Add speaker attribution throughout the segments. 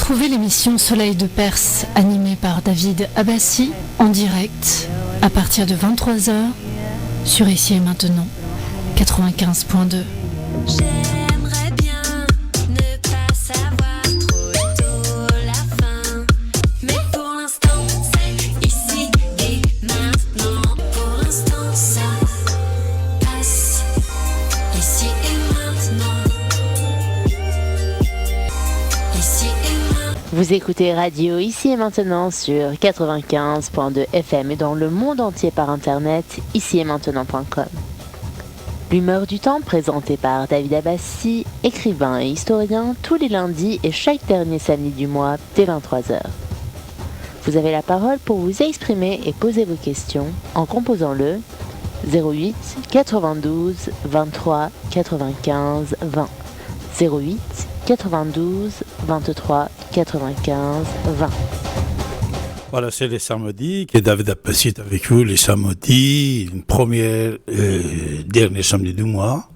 Speaker 1: Retrouvez l'émission Soleil de Perse animée par David Abbassi en direct à partir de 23h sur Ici et Maintenant 95.2.
Speaker 2: J'aimerais bien ne pas savoir trop tôt la fin, mais pour l'instant c'est ici et maintenant. Pour l'instant ça passe ici et maintenant. Ici et maintenant.
Speaker 3: Vous écoutez Radio Ici et Maintenant sur 95.2 FM et dans le monde entier par internet, ici-et-maintenant.com. L'humeur du temps, présentée par David Abbassi, écrivain et historien, tous les lundis et chaque dernier samedi du mois, dès 23h. Vous avez la parole pour vous exprimer et poser vos questions en composant le 08 92 23 95 20. 08 92 23 95 20.
Speaker 4: Voilà, c'est les samedis que David Abbassi est avec vous, les samedis, dernier samedi du mois.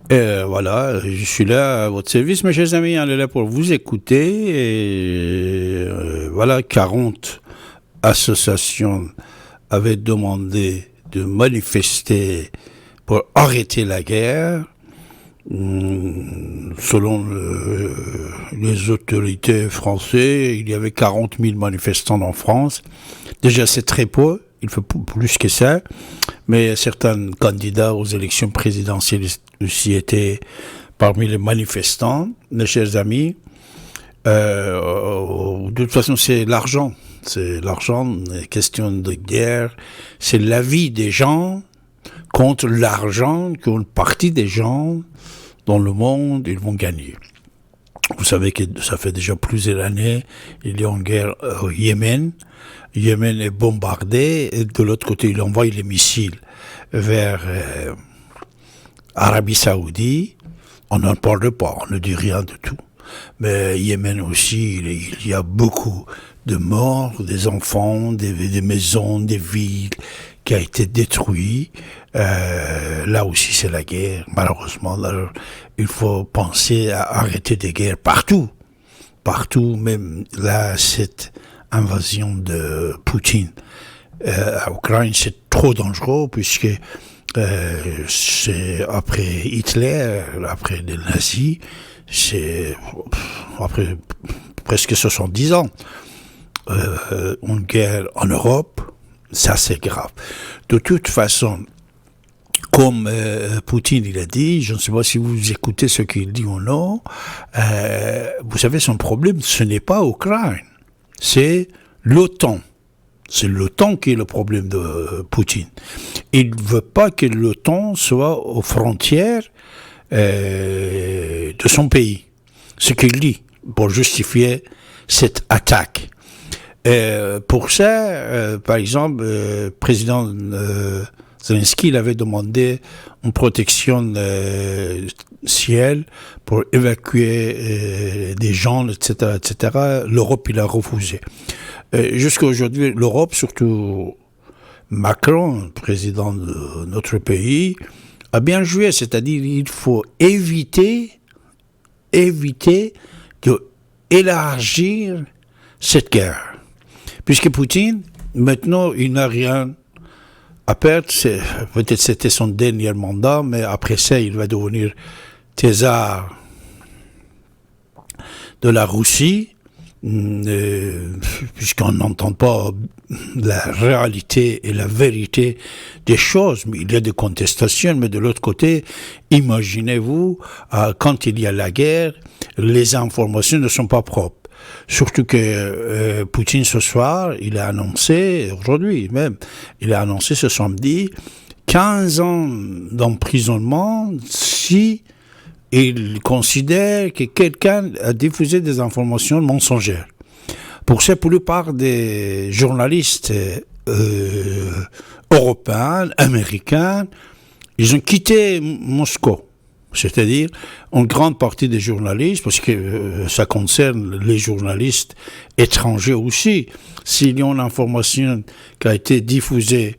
Speaker 4: Voilà, je suis là à votre service, mes chers amis, on est là pour vous écouter. Et voilà, 40 associations avaient demandé de manifester pour arrêter la guerre. Selon les autorités françaises, il y avait 40 000 manifestants en France. Déjà, c'est très peu, il faut plus que ça. Mais certains candidats aux élections présidentielles aussi étaient parmi les manifestants. Mes chers amis, de toute façon, c'est l'argent. C'est l'argent, question de guerre. C'est la vie des gens contre l'argent qu'une partie des gens dans le monde, ils vont gagner. Vous savez que ça fait déjà plusieurs années, il y a une guerre au Yémen. Le Yémen est bombardé, et de l'autre côté, il envoie les missiles vers Arabie Saoudite. On n'en parle pas, on ne dit rien de tout. Mais Yémen aussi, il y a beaucoup de morts, des enfants, des maisons, des villes qui a été détruit. Là aussi, c'est la guerre, malheureusement. Alors, il faut penser à arrêter des guerres partout. Partout, même là, cette invasion de Poutine à Ukraine, c'est trop dangereux puisque c'est après Hitler, après les nazis, c'est après presque 70 ans. Une guerre en Europe, ça c'est grave. De toute façon, comme Poutine il a dit, je ne sais pas si vous écoutez ce qu'il dit ou non, vous savez son problème, ce n'est pas l'Ukraine, c'est l'OTAN. C'est l'OTAN qui est le problème de Poutine. Il ne veut pas que l'OTAN soit aux frontières de son pays. Ce qu'il dit pour justifier cette attaque. Pour ça, par exemple, le président Zelensky il avait demandé une protection ciel pour évacuer des gens, etc., etc. L'Europe, il a refusé. Jusqu'à aujourd'hui, l'Europe, surtout Macron, président de notre pays, a bien joué. C'est-à-dire il faut éviter d'élargir cette guerre. Puisque Poutine, maintenant, il n'a rien à perdre. Peut-être c'était son dernier mandat, mais après ça, il va devenir thésard de la Russie, puisqu'on n'entend pas la réalité et la vérité des choses. Mais il y a des contestations, mais de l'autre côté, imaginez-vous, quand il y a la guerre, les informations ne sont pas propres. Surtout que Poutine ce soir, il a annoncé, aujourd'hui même, il a annoncé ce samedi, 15 ans d'emprisonnement si il considère que quelqu'un a diffusé des informations mensongères. Pour la plupart des journalistes européens, américains, ils ont quitté Moscou. C'est-à-dire, une grande partie des journalistes, parce que ça concerne les journalistes étrangers aussi, s'il y a une information qui a été diffusée,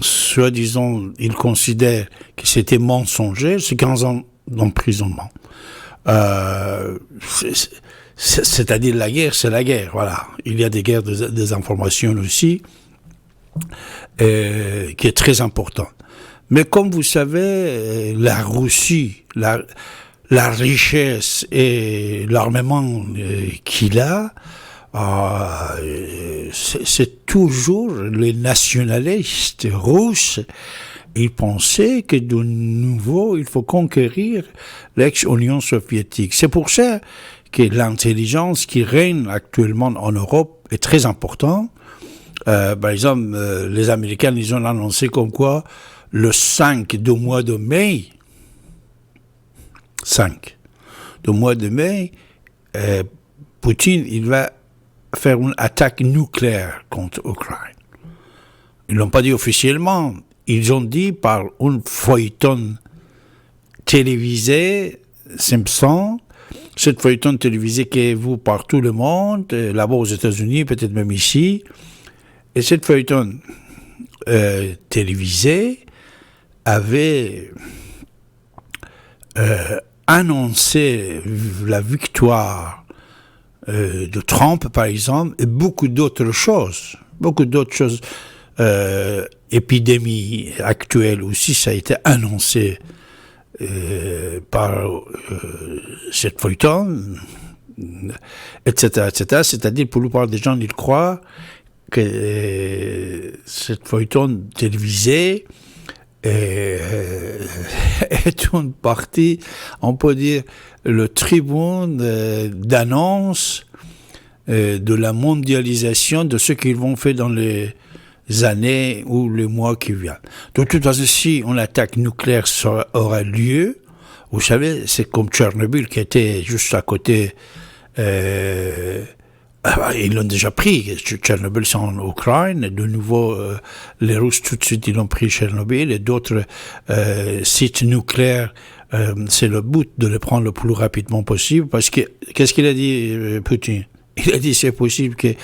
Speaker 4: soi-disant, ils considèrent que c'était mensonger, c'est 15 ans d'emprisonnement. c'est-à-dire la guerre, c'est la guerre, voilà. Il y a des guerres des informations aussi, qui est très importante. Mais comme vous savez, la Russie, la richesse et l'armement qu'il a, c'est toujours les nationalistes russes. Ils pensaient que de nouveau, il faut conquérir l'ex-Union soviétique. C'est pour ça que l'intelligence qui règne actuellement en Europe est très importante. Par exemple, les Américains, ils ont annoncé comme quoi le 5 du mois de mai, 5 du mois de mai, Poutine, il va faire une attaque nucléaire contre l'Ukraine. Ils ne l'ont pas dit officiellement, ils ont dit par un feuilleton télévisé, Simpson, cette feuilleton télévisé qui est vu par tout le monde, là-bas aux États-Unis, peut-être même ici, et cette feuilleton télévisé avait annoncé la victoire de Trump, par exemple, et beaucoup d'autres choses. Épidémie actuelle aussi, ça a été annoncé par cette feuilleton, etc., etc. C'est-à-dire, pour la plupart des gens, ils croient que cette feuilleton télévisée est une partie, on peut dire, le tribune d'annonce de la mondialisation de ce qu'ils vont faire dans les années ou les mois qui viennent. De toute façon, si une attaque nucléaire aura lieu, vous savez, c'est comme Tchernobyl qui était juste à côté. Ils l'ont déjà pris. Tchernobyl, c'est en Ukraine. De nouveau, les Russes, tout de suite, ils ont pris Tchernobyl. Et d'autres sites nucléaires, c'est le but de les prendre le plus rapidement possible. Parce que, qu'est-ce qu'il a dit, Poutine? Il a dit c'est possible que,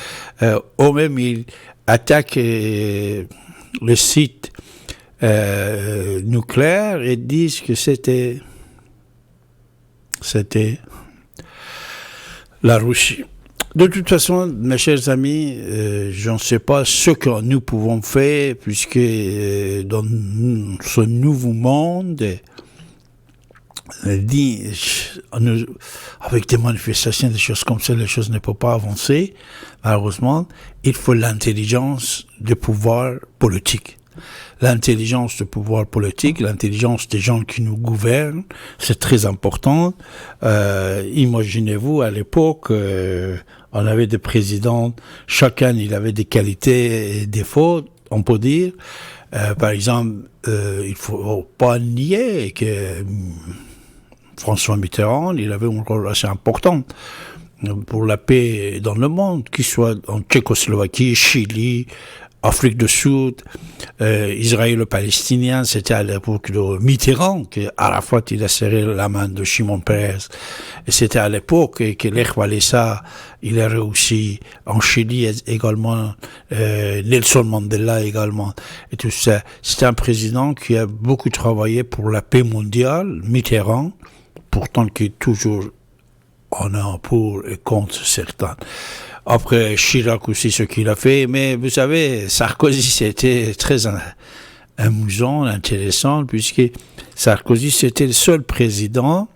Speaker 4: au même, il attaque le site nucléaire et disent que c'était la Russie. De toute façon, mes chers amis, je ne sais pas ce que nous pouvons faire, puisque dans ce nouveau monde, avec des manifestations, des choses comme ça, les choses ne peuvent pas avancer. Malheureusement, il faut l'intelligence du pouvoir politique. L'intelligence du pouvoir politique, l'intelligence des gens qui nous gouvernent, c'est très important. Imaginez-vous, à l'époque, on avait des présidents, chacun il avait des qualités et défauts, on peut dire. Par exemple, il ne faut pas nier que François Mitterrand, il avait un rôle assez important pour la paix dans le monde, qu'il soit en Tchécoslovaquie, Chili, Afrique du Sud, Israël-Palestinien, c'était à l'époque de Mitterrand qu'Arafat il a serré la main de Shimon Peres. Et c'était à l'époque que Lech Walesa il a réussi en Chili également, Nelson Mandela également, et tout ça. C'était un président qui a beaucoup travaillé pour la paix mondiale, Mitterrand, pourtant qui est toujours en a pour et contre certains. Après, Chirac aussi, ce qu'il a fait. Mais vous savez, Sarkozy, c'était très amusant, intéressant, puisque Sarkozy, c'était le seul président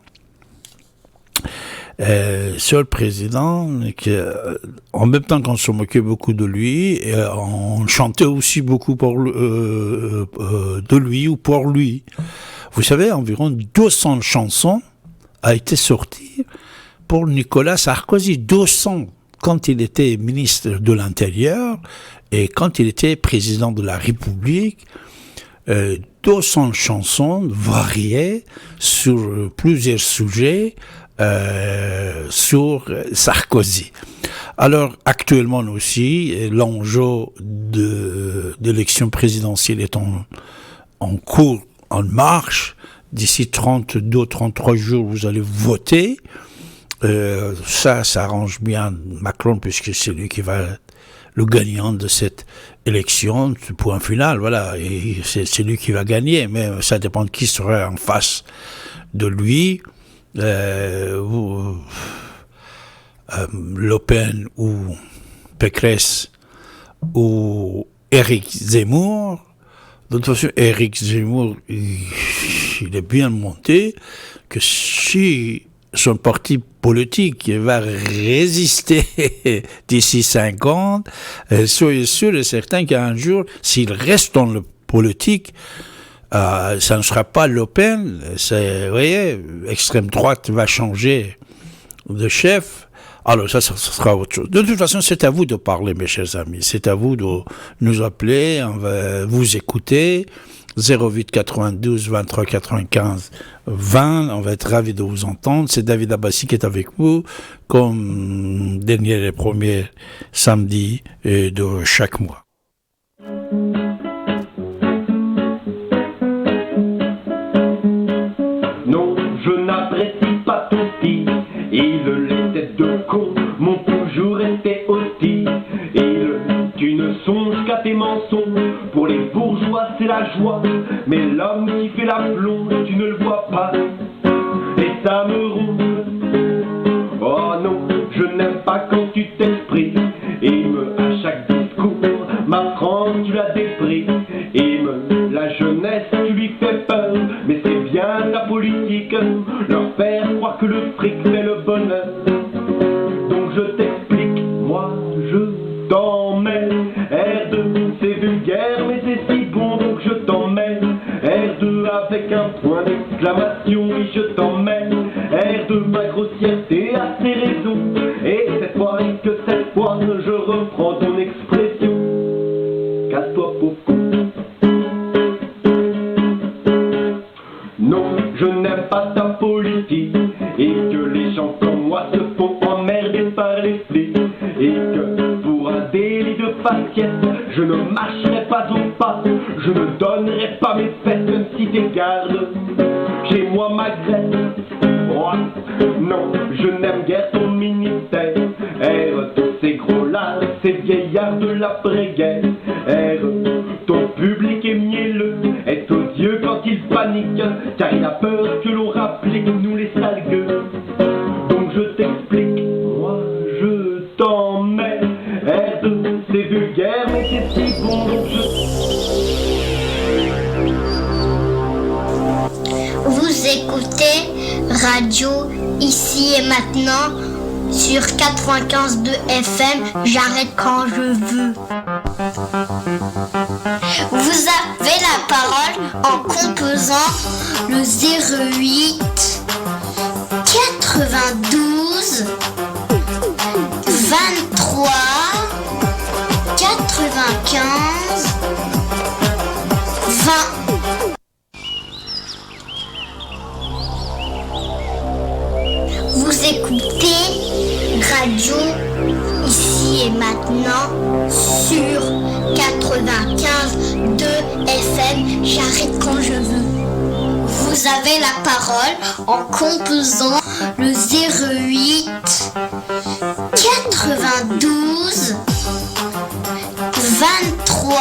Speaker 4: qui, en même temps qu'on se moquait beaucoup de lui, on chantait aussi beaucoup de lui ou pour lui. Vous savez, environ 200 chansons a été sorties pour Nicolas Sarkozy. 200 quand il était ministre de l'Intérieur et quand il était président de la République, 200 chansons variées sur plusieurs sujets sur Sarkozy. Alors, actuellement aussi, l'enjeu de l'élection présidentielle est en cours, en marche. D'ici 32-33 jours, vous allez voter. Ça arrange bien Macron, puisque c'est lui qui va être le gagnant de cette élection, point final, voilà, et c'est lui qui va gagner, mais ça dépend de qui sera en face de lui. Le Pen ou Pécresse ou Éric Zemmour. De toute façon, Éric Zemmour, il est bien monté que si son parti politique va résister d'ici 5 ans, soyez sûr et certain qu'un jour, s'il reste dans le politique, ça ne sera pas Le Pen. Vous voyez, extrême droite va changer de chef. Alors ça sera autre chose. De toute façon, c'est à vous de parler, mes chers amis. C'est à vous de nous appeler. On va vous écouter. 08 92 23 95 20. On va être ravis de vous entendre. C'est David Abbassi qui est avec vous, comme dernier et premier samedi de chaque mois.
Speaker 5: Non, je n'apprécie pas ton style. Et les têtes de con m'ont toujours été hostiles. Tu ne songes qu'à tes mensonges. Pour les bourgeois c'est la joie, mais l'homme qui fait la plonge, tu ne le vois pas. Et ça me ronge. Oh non, je n'aime pas quand tu t'exprimes. Et à chaque discours, ma France tu la déprimes. Et la jeunesse tu lui fais peur. Mais c'est bien ta politique, leur faire croire que le fric fait le bonheur. Donc je t'explique, moi je t'emmène. R2 c'est vulgaire mais c'est si bon donc je t'emmène. R2 avec un point d'exclamation, oui je t'emmène. R2 ma grossièreté a ses raisons. Et cette fois et que cette fois je reprends ton expression. Casse-toi pauvre con. Non, je n'aime pas ta politique. Et que les gens comme moi se font emmerder par les flics. Et que pour un délit de faciès, je ne marcherai pas au pas. Je ne donnerai pas mes fesses même si t'es garde. Chez moi ma graine. Oh, non, je n'aime guère ton ministère. R, tous ces gros-là, ces vieillards de l'après-guerre. R, ton public est mielleux, est odieux quand il panique, car il a peur que l'on rapplique, nous les sales gueux. Donc je t'explique, moi je t'emmène. R2, c'est vulgaire, mais c'est si bon, donc
Speaker 6: Vous écoutez Radio Ici et Maintenant sur 95.2 FM, j'arrête quand je veux. Vous avez la parole en composant le 08 92 23 95 20. Vous écoutez Radio Ici et Maintenant sur 95.2 FM, j'arrête quand je veux. Vous avez la parole en composant le 08 92 23